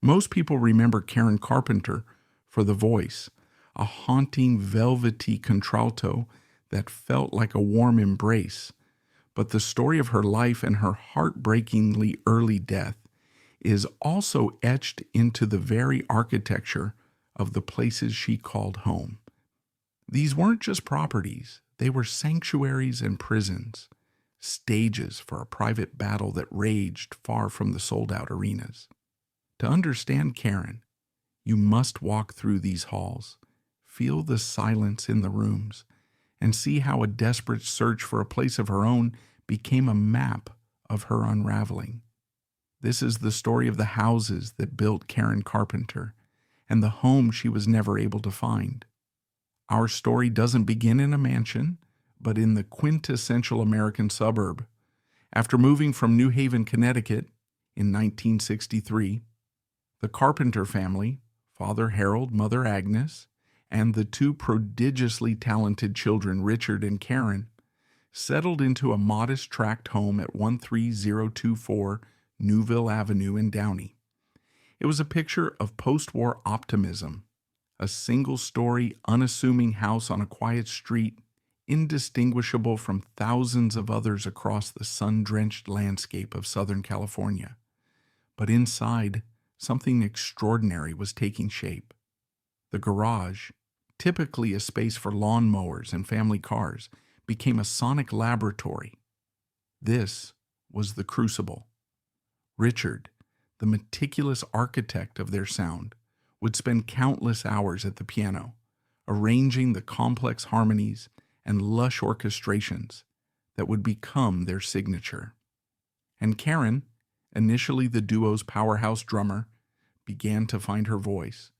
Most people remember Karen Carpenter for the voice, a haunting, velvety contralto that felt like a warm embrace. But the story of her life and her heartbreakingly early death is also etched into the very architecture of the places she called home. These weren't just properties, they were sanctuaries and prisons, stages for a private battle that raged far from the sold-out arenas. To understand Karen, you must walk through these halls, feel the silence in the rooms, and see how a desperate search for a place of her own became a map of her unraveling. This is the story of the houses that built Karen Carpenter and the home she was never able to find. Our story doesn't begin in a mansion, but in the quintessential American suburb. After moving from New Haven, Connecticut in 1963, the Carpenter family, Father Harold, Mother Agnes, and the two prodigiously talented children, Richard and Karen, settled into a modest tract home at 13024 Newville Avenue in Downey. It was a picture of post-war optimism, a single-story, unassuming house on a quiet street, indistinguishable from thousands of others across the sun-drenched landscape of Southern California. But inside, something extraordinary was taking shape. The garage, typically a space for lawn mowers and family cars, became a sonic laboratory. This was the crucible. Richard, the meticulous architect of their sound, would spend countless hours at the piano, arranging the complex harmonies and lush orchestrations that would become their signature. And Karen, initially the duo's powerhouse drummer, began to find her voice.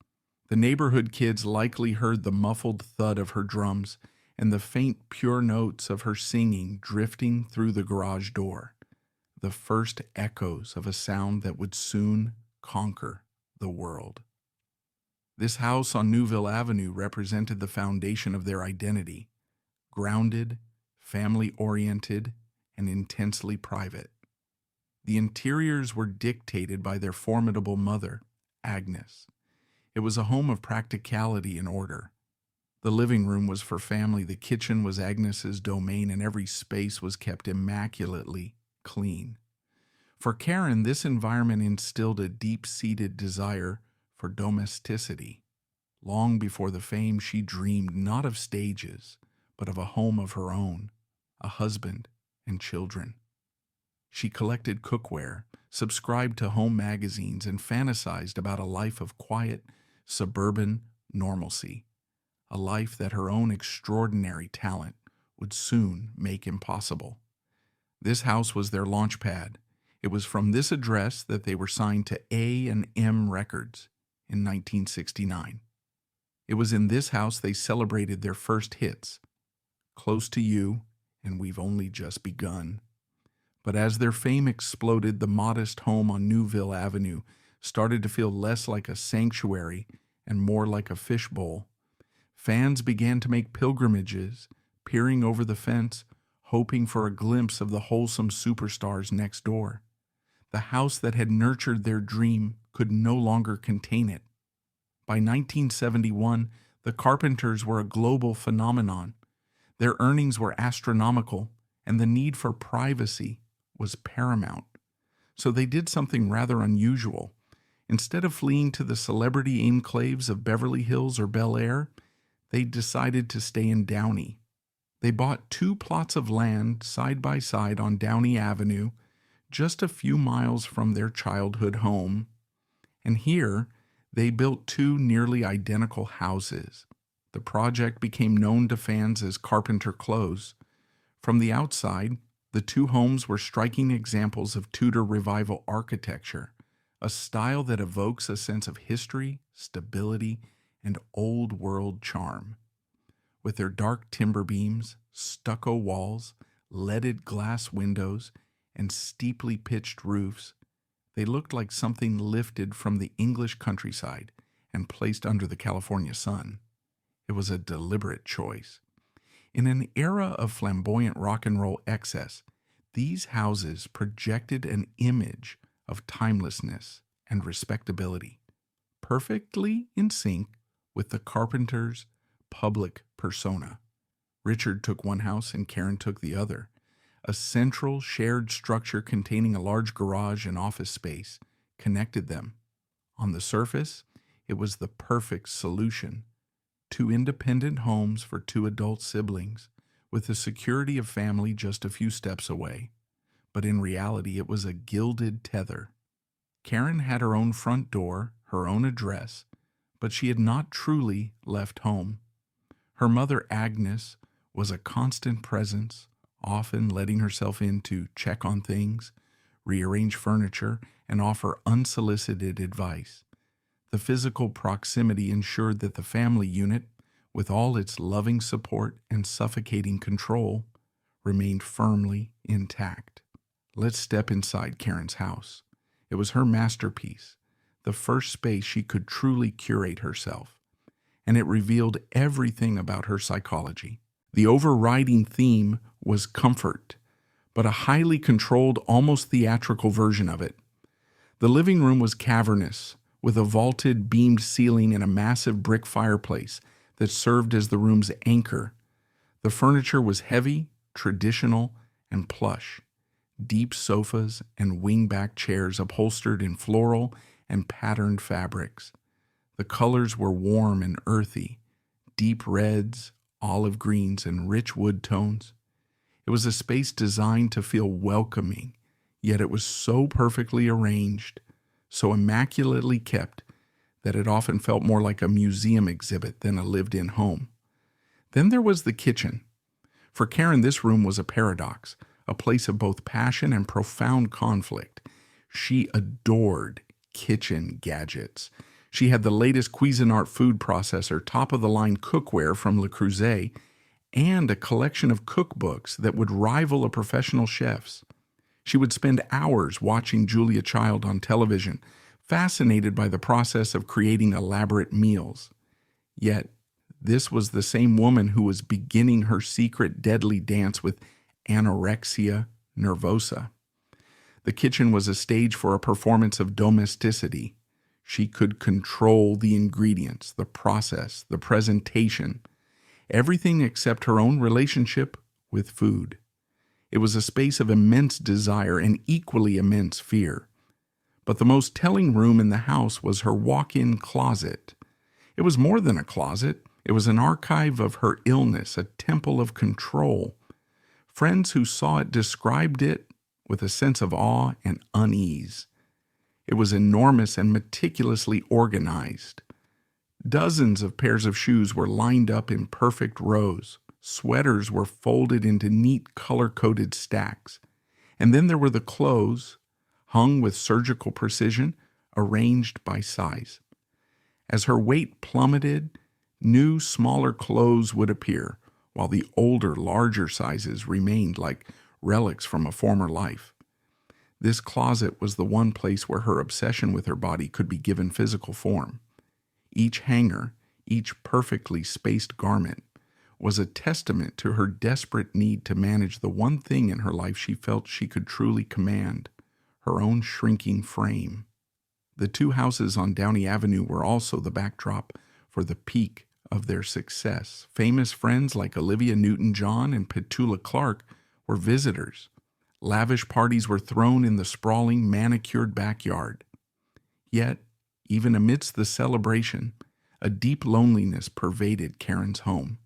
The neighborhood kids likely heard the muffled thud of her drums and the faint, pure notes of her singing drifting through the garage door, the first echoes of a sound that would soon conquer the world. This house on Newville Avenue represented the foundation of their identity, grounded, family-oriented, and intensely private. The interiors were dictated by their formidable mother, Agnes. It was a home of practicality and order. The living room was for family, the kitchen was Agnes's domain, and every space was kept immaculately clean. For Karen, this environment instilled a deep-seated desire for domesticity. Long before the fame, she dreamed not of stages, but of a home of her own, a husband and children. She collected cookware, subscribed to home magazines, and fantasized about a life of quiet, suburban normalcy, a life that her own extraordinary talent would soon make impossible. This house was their launch pad. It was from this address that they were signed to A&M Records in 1969. It was in this house they celebrated their first hits, Close to You and We've Only Just Begun. But as their fame exploded, the modest home on Newville Avenue started to feel less like a sanctuary and more like a fishbowl. Fans began to make pilgrimages, peering over the fence, hoping for a glimpse of the wholesome superstars next door. The house that had nurtured their dream could no longer contain it. By 1971, the Carpenters were a global phenomenon. Their earnings were astronomical, and the need for privacy was paramount. So they did something rather unusual. Instead of fleeing to the celebrity enclaves of Beverly Hills or Bel Air, they decided to stay in Downey. They bought 2 plots of land side by side on Downey Avenue, just a few miles from their childhood home. And here, they built 2 nearly identical houses. The project became known to fans as Carpenter Close. From the outside, the 2 homes were striking examples of Tudor Revival architecture, a style that evokes a sense of history, stability, and old-world charm. With their dark timber beams, stucco walls, leaded glass windows, and steeply pitched roofs, they looked like something lifted from the English countryside and placed under the California sun. It was a deliberate choice. In an era of flamboyant rock and roll excess, these houses projected an image of timelessness and respectability, perfectly in sync with the Carpenter's public persona. Richard took one house and Karen took the other, a central shared structure containing a large garage and office space connected them. On the surface, it was the perfect solution. 2 independent homes for 2 adult siblings, with the security of family just a few steps away. But in reality, it was a gilded tether. Karen had her own front door, her own address, but she had not truly left home. Her mother, Agnes, was a constant presence, often letting herself in to check on things, rearrange furniture, and offer unsolicited advice. The physical proximity ensured that the family unit, with all its loving support and suffocating control, remained firmly intact. Let's step inside Karen's house. It was her masterpiece, the first space she could truly curate herself, and it revealed everything about her psychology. The overriding theme was comfort, but a highly controlled, almost theatrical version of it. The living room was cavernous, with a vaulted, beamed ceiling and a massive brick fireplace that served as the room's anchor. The furniture was heavy, traditional, and plush. Deep sofas and wing-back chairs upholstered in floral and patterned fabrics. The colors were warm and earthy, deep reds, olive greens, and rich wood tones. It was a space designed to feel welcoming, yet it was so perfectly arranged, so immaculately kept, that it often felt more like a museum exhibit than a lived-in home. Then there was the kitchen. For Karen, this room was a paradox, a place of both passion and profound conflict. She adored kitchen gadgets. She had the latest Cuisinart food processor, top-of-the-line cookware from Le Creuset, and a collection of cookbooks that would rival a professional chef's. She would spend hours watching Julia Child on television, fascinated by the process of creating elaborate meals. Yet, this was the same woman who was beginning her secret deadly dance with anorexia nervosa. The kitchen was a stage for a performance of domesticity. She could control the ingredients, the process, the presentation, everything except her own relationship with food. It was a space of immense desire and equally immense fear. But the most telling room in the house was her walk-in closet. It was more than a closet. It was an archive of her illness, a temple of control. Friends who saw it described it with a sense of awe and unease. It was enormous and meticulously organized. Dozens of pairs of shoes were lined up in perfect rows. Sweaters were folded into neat color-coded stacks. And then there were the clothes, hung with surgical precision, arranged by size. As her weight plummeted, new, smaller clothes would appear, while the older, larger sizes remained like relics from a former life. This closet was the one place where her obsession with her body could be given physical form. Each hanger, each perfectly spaced garment, was a testament to her desperate need to manage the one thing in her life she felt she could truly command, her own shrinking frame. The 2 houses on Downey Avenue were also the backdrop for the peak of their success. Famous friends like Olivia Newton-John and Petula Clark were visitors. Lavish parties were thrown in the sprawling, manicured backyard. Yet, even amidst the celebration, a deep loneliness pervaded Karen's home.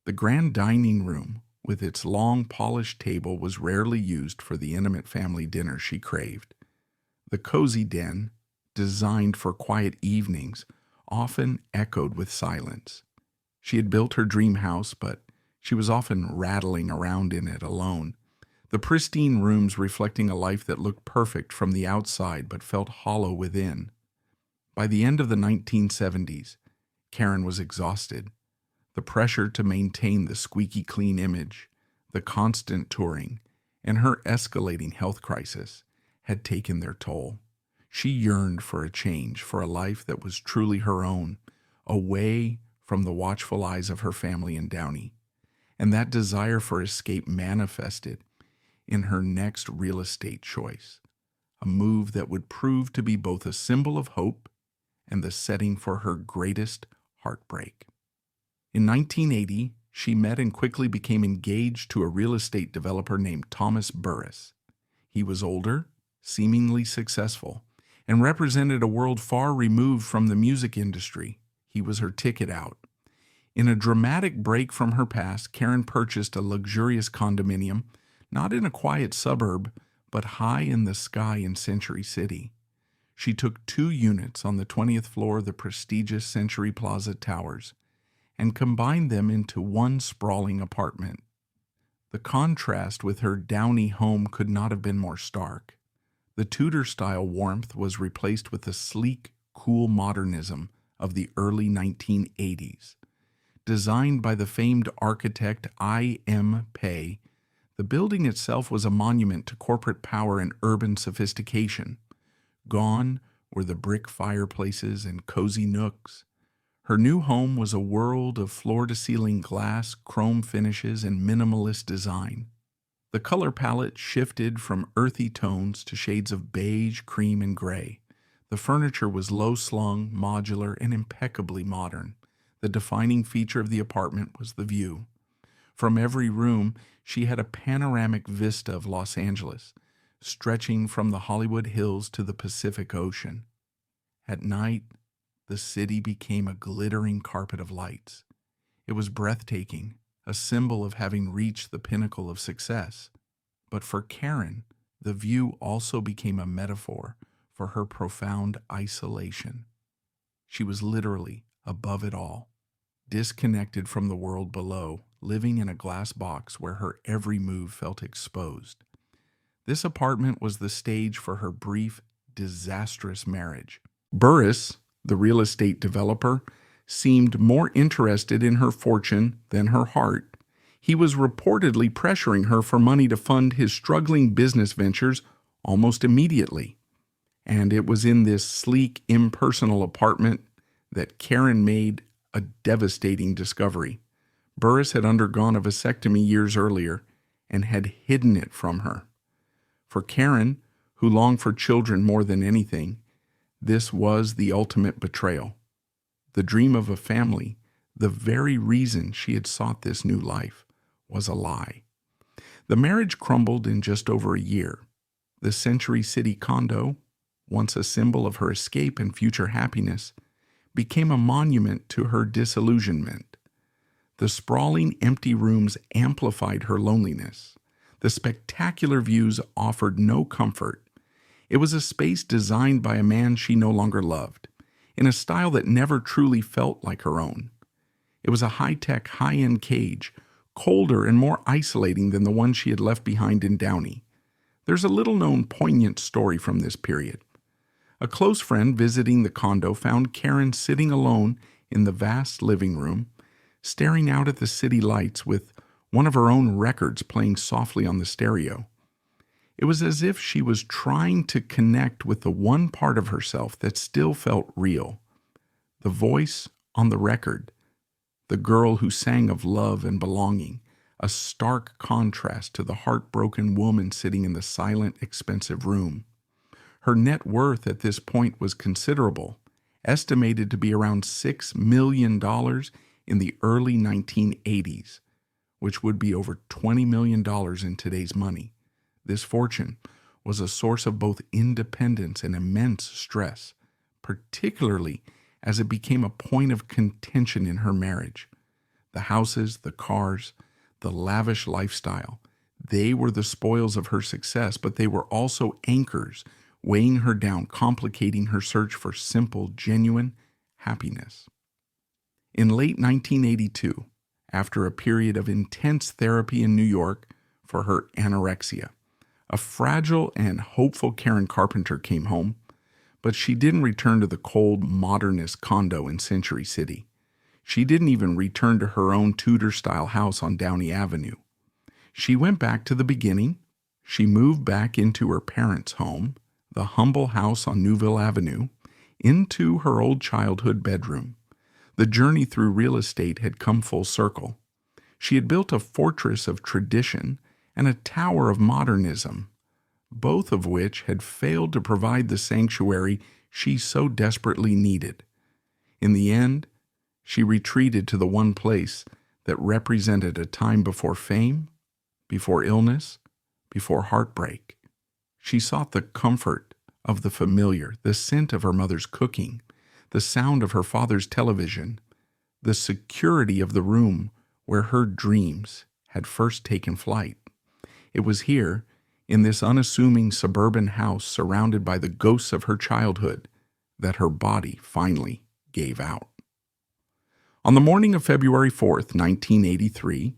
The grand dining room, with its long, polished table, was rarely used for the intimate family dinner she craved. The cozy den, designed for quiet evenings, often echoed with silence. She had built her dream house, but she was often rattling around in it alone, the pristine rooms reflecting a life that looked perfect from the outside but felt hollow within. By the end of the 1970s, Karen was exhausted. The pressure to maintain the squeaky clean image, the constant touring, and her escalating health crisis had taken their toll. She yearned for a change, for a life that was truly her own, away from the watchful eyes of her family in Downey. And that desire for escape manifested in her next real estate choice, a move that would prove to be both a symbol of hope and the setting for her greatest heartbreak. In 1980, she met and quickly became engaged to a real estate developer named Thomas Burris. He was older, seemingly successful, and represented a world far removed from the music industry. He was her ticket out. In a dramatic break from her past, Karen purchased a luxurious condominium, not in a quiet suburb, but high in the sky in Century City. She took 2 units on the 20th floor of the prestigious Century Plaza Towers and combined them into one sprawling apartment. The contrast with her Downey home could not have been more stark. The Tudor-style warmth was replaced with the sleek, cool modernism of the early 1980s. Designed by the famed architect I.M. Pei, the building itself was a monument to corporate power and urban sophistication. Gone were the brick fireplaces and cozy nooks. Her new home was a world of floor-to-ceiling glass, chrome finishes, and minimalist design. The color palette shifted from earthy tones to shades of beige, cream, and gray. The furniture was low-slung, modular, and impeccably modern. The defining feature of the apartment was the view. From every room, she had a panoramic vista of Los Angeles, stretching from the Hollywood Hills to the Pacific Ocean. At night, the city became a glittering carpet of lights. It was breathtaking, a symbol of having reached the pinnacle of success. But for Karen, the view also became a metaphor for her profound isolation. She was literally above it all, disconnected from the world below, living in a glass box where her every move felt exposed. This apartment was the stage for her brief, disastrous marriage. Burris, the real estate developer, seemed more interested in her fortune than her heart. He was reportedly pressuring her for money to fund his struggling business ventures almost immediately. And it was in this sleek, impersonal apartment that Karen made a devastating discovery. Burris had undergone a vasectomy years earlier and had hidden it from her. For Karen, who longed for children more than anything, this was the ultimate betrayal. The dream of a family, the very reason she had sought this new life, was a lie. The marriage crumbled in just over a year. The Century City condo, once a symbol of her escape and future happiness, became a monument to her disillusionment. The sprawling, empty rooms amplified her loneliness. The spectacular views offered no comfort. It was a space designed by a man she no longer loved, in a style that never truly felt like her own. It was a high-tech, high-end cage, colder and more isolating than the one she had left behind in Downey. There's a little-known poignant story from this period. A close friend visiting the condo found Karen sitting alone in the vast living room, staring out at the city lights with one of her own records playing softly on the stereo. It was as if she was trying to connect with the one part of herself that still felt real. The voice on the record, the girl who sang of love and belonging, a stark contrast to the heartbroken woman sitting in the silent, expensive room. Her net worth at this point was considerable, estimated to be around $6 million in the early 1980s, which would be over $20 million in today's money. This fortune was a source of both independence and immense stress, particularly as it became a point of contention in her marriage. The houses, the cars, the lavish lifestyle, they were the spoils of her success, but they were also anchors weighing her down, complicating her search for simple, genuine happiness. In late 1982, after a period of intense therapy in New York for her anorexia, a fragile and hopeful Karen Carpenter came home, but she didn't return to the cold, modernist condo in Century City. She didn't even return to her own Tudor-style house on Downey Avenue. She went back to the beginning. She moved back into her parents' home, the humble house on Newville Avenue, into her old childhood bedroom. The journey through real estate had come full circle. She had built a fortress of tradition and a tower of modernism, both of which had failed to provide the sanctuary she so desperately needed. In the end, she retreated to the one place that represented a time before fame, before illness, before heartbreak. She sought the comfort of the familiar, the scent of her mother's cooking, the sound of her father's television, the security of the room where her dreams had first taken flight. It was here, in this unassuming suburban house surrounded by the ghosts of her childhood, that her body finally gave out. On the morning of February 4th, 1983,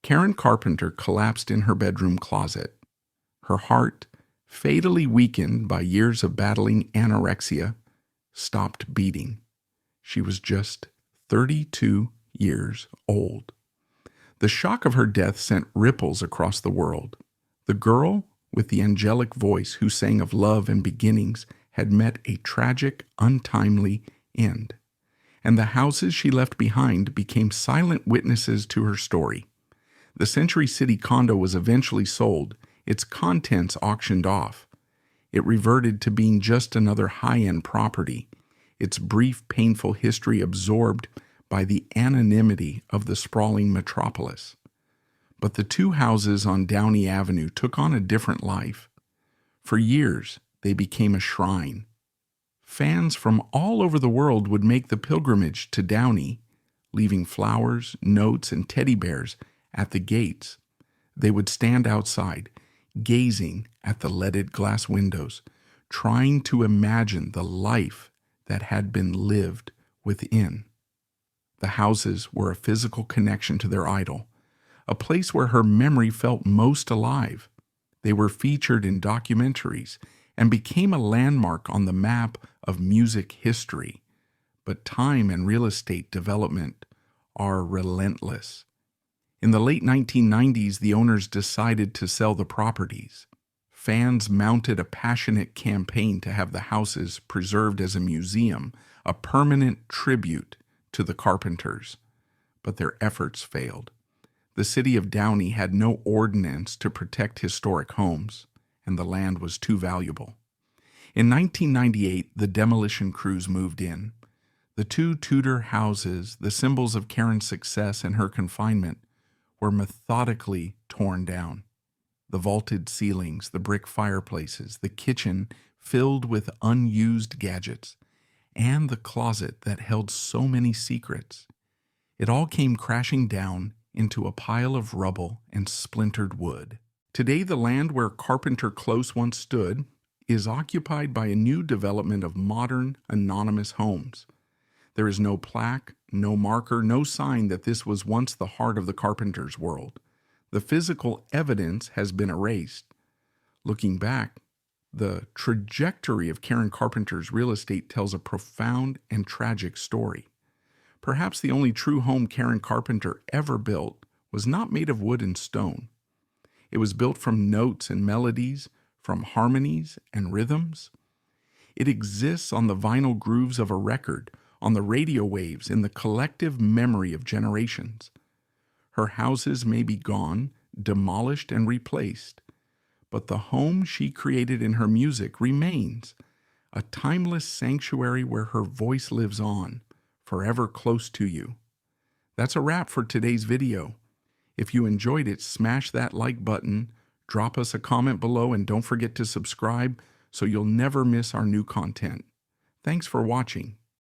Karen Carpenter collapsed in her bedroom closet. Her heart, fatally weakened by years of battling anorexia, stopped beating. She was just 32 years old. The shock of her death sent ripples across the world. The girl with the angelic voice who sang of love and beginnings had met a tragic, untimely end, and the houses she left behind became silent witnesses to her story. The Century City condo was eventually sold, its contents auctioned off. It reverted to being just another high-end property, its brief, painful history absorbed by the anonymity of the sprawling metropolis. But the two houses on Downey Avenue took on a different life. For years, they became a shrine. Fans from all over the world would make the pilgrimage to Downey, leaving flowers, notes, and teddy bears at the gates. They would stand outside, gazing at the leaded glass windows, trying to imagine the life that had been lived within. The houses were a physical connection to their idol, a place where her memory felt most alive. They were featured in documentaries and became a landmark on the map of music history. But time and real estate development are relentless. In the late 1990s, the owners decided to sell the properties. Fans mounted a passionate campaign to have the houses preserved as a museum, a permanent tribute to the Carpenters. But their efforts failed. The city of Downey had no ordinance to protect historic homes, and the land was too valuable. In 1998, the demolition crews moved in. The two Tudor houses, the symbols of Karen's success and her confinement, were methodically torn down. The vaulted ceilings, the brick fireplaces, the kitchen filled with unused gadgets, and the closet that held so many secrets. It all came crashing down into a pile of rubble and splintered wood. Today, the land where Carpenter Close once stood is occupied by a new development of modern, anonymous homes. There is no plaque, no marker, no sign that this was once the heart of the Carpenters' world. The physical evidence has been erased. Looking back, the trajectory of Karen Carpenter's real estate tells a profound and tragic story. Perhaps the only true home Karen Carpenter ever built was not made of wood and stone. It was built from notes and melodies, from harmonies and rhythms. It exists on the vinyl grooves of a record, on the radio waves, in the collective memory of generations. Her houses may be gone, demolished, and replaced, but the home she created in her music remains, a timeless sanctuary where her voice lives on, forever close to you. That's a wrap for today's video. If you enjoyed it, smash that like button, drop us a comment below, and don't forget to subscribe so you'll never miss our new content. Thanks for watching.